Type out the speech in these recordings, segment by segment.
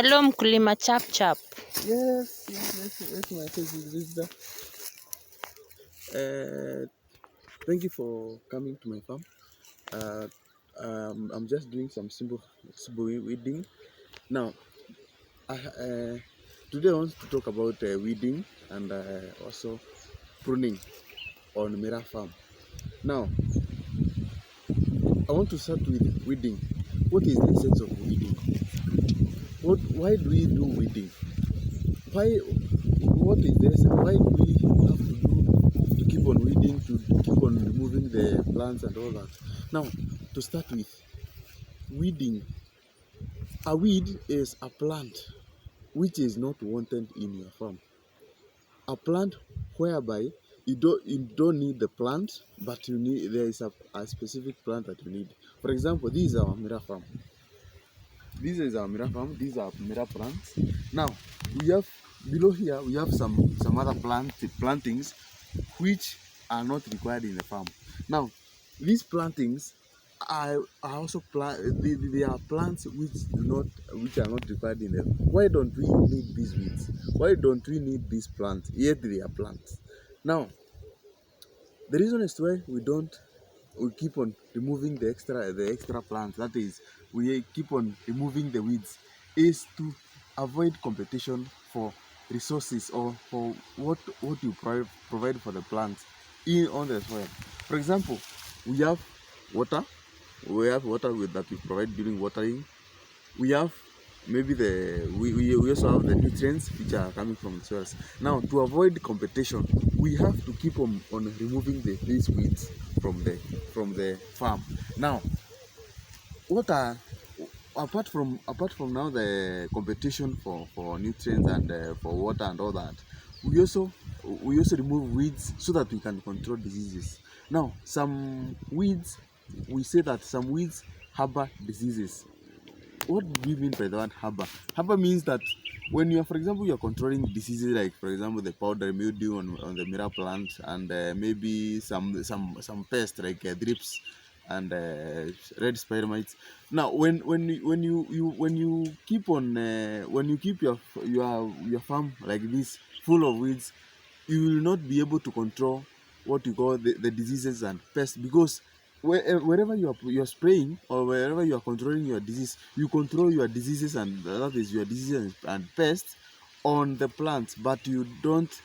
Hello mkulima chap chap. Yes, my sister. Thank you for coming to my farm. Uh, I'm just doing some simple weeding. Now, today I want to talk about weeding and also pruning on Miraa farm. Now, I want to start with weeding. What is the essence of weeding? Why do we do weeding? Why? What is this? Why do we have to keep on weeding, to keep on removing the plants and all that? Now, to start with, weeding. A weed is a plant which is not wanted in your farm. A plant whereby you don't need the plant, but there is a specific plant that you need. For example, this is our Miraa farm. These are Miraa plants. Now we have below here we have some other plantings which are not required in the farm. Now these plantings are also they are plants which are not required in them. Why don't we need these weeds? Why don't we need these plants? Yet they are plants. Now the reason is why we keep on removing the extra plants, that is, we keep on removing the weeds, is to avoid competition for resources or for what you provide for the plants on the soil. For example, we have water. That we provide during watering. We have maybe we also have the nutrients which are coming from the soils. Now, to avoid competition, we have to keep on removing these weeds from the farm. Now, what are apart from now the competition for nutrients and for water and all that, we also remove weeds so that we can control diseases. Now, we say that some weeds harbor diseases. What do we mean by the word harbor? Harbor means that when you are, for example, you are controlling diseases like, for example, the powdery mildew on the Miraa plant, and maybe some pests like thrips and red spider mites. Now, when you keep on when you keep your farm like this full of weeds, you will not be able to control what you call the diseases and pests, because wherever you're spraying or wherever you are controlling your disease, you control your diseases, and that is your diseases and pests on the plants, but you don't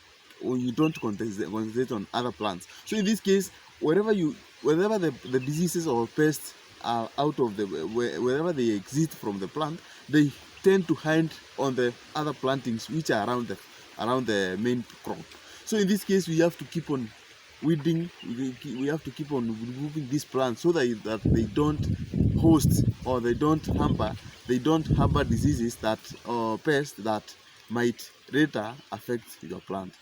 concentrate on other plants. So in this case, wherever the diseases or pests are out of wherever they exist from the plant, they tend to hide on the other plantings which are around the main crop. So in this case, we have to keep on weeding. We have to keep on removing these plants so that they don't host or they don't harbor diseases that or pests that might later affect your plant.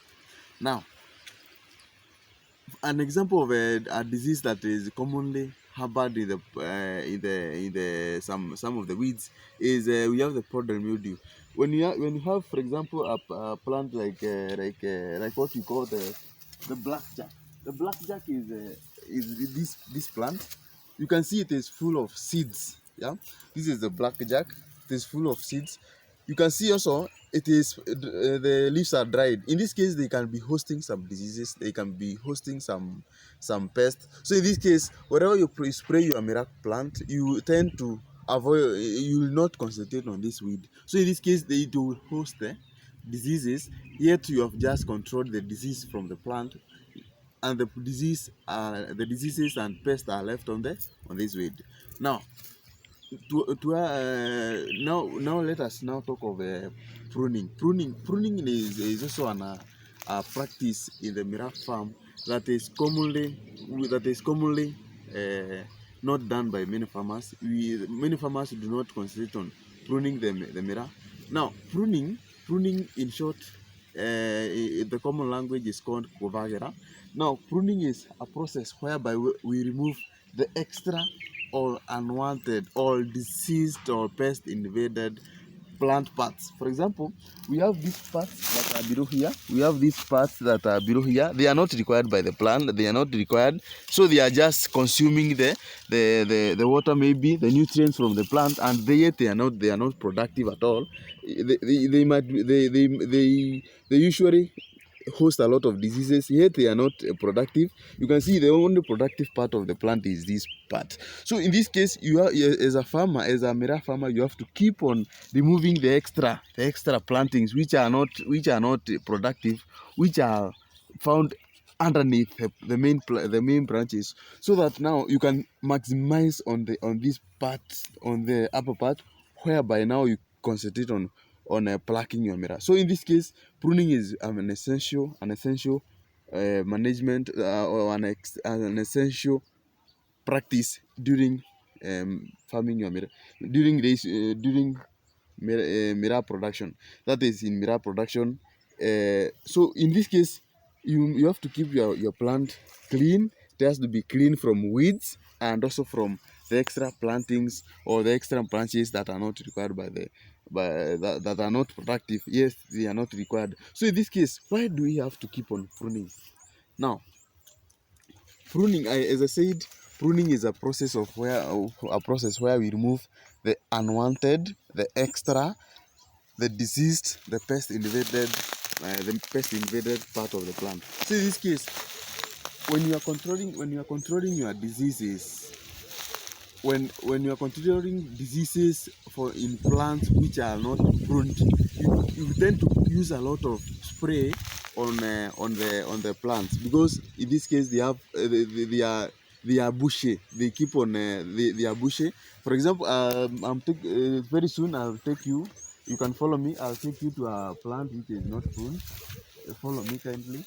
Now, an example of a disease that is commonly harbored in the some of the weeds is we have the powdery mildew. When you have, for example, a plant like what you call the blackjack. The blackjack is this plant. You can see it is full of seeds. Yeah, this is the blackjack. It is full of seeds. You can see also the leaves are dried. In this case, they can be hosting some diseases. They can be hosting some pests. So in this case, wherever you spray your Miraa plant, you tend to avoid. You will not concentrate on this weed. So in this case, they will host the diseases. Yet you have just controlled the disease from the plant, and the diseases and pests are left on this weed. Now, now let us now talk of pruning. Pruning is also a practice in the Miraa farm that is commonly not done by many farmers. Many farmers do not concentrate on pruning the Miraa. Now, pruning in short, the common language is called kovagera. Now, pruning is a process whereby we remove the extra or unwanted or diseased or pest invaded plant parts. For example, we have these parts that are below here. We have these parts that are below here. They are not required by the plant. They are not required. So they are just consuming the water, maybe the nutrients from the plant, and they are not productive at all. They might they usually host a lot of diseases, yet they are not productive. You can see the only productive part of the plant is this part. So in this case, you are, as a farmer, as a Miraa farmer, you have to keep on removing the extra plantings which are not productive, which are found underneath the main branches, so that now you can maximize on this part, on the upper part, whereby now you concentrate on plucking your Miraa. So in this case, pruning is an essential management, or an essential practice during farming your Miraa, during Miraa production. That is in Miraa production. So in this case, you have to keep your plant clean. It has to be clean from weeds and also from the extra plantings or the extra branches that are not required that are not productive. Yes, they are not required. So in this case, why do we have to keep on pruning? Now, pruning, as I said, pruning is a process where we remove the unwanted, the extra, the diseased, the pest invaded part of the plant. So in this case, when you are controlling your diseases, when you are controlling diseases for in plants which are not pruned, you tend to use a lot of spray on the plants, because in this case they have they are bushy. They keep on they are bushy. For example, very soon I'll take you. You can follow me. I'll take you to a plant which is not pruned. Follow me kindly.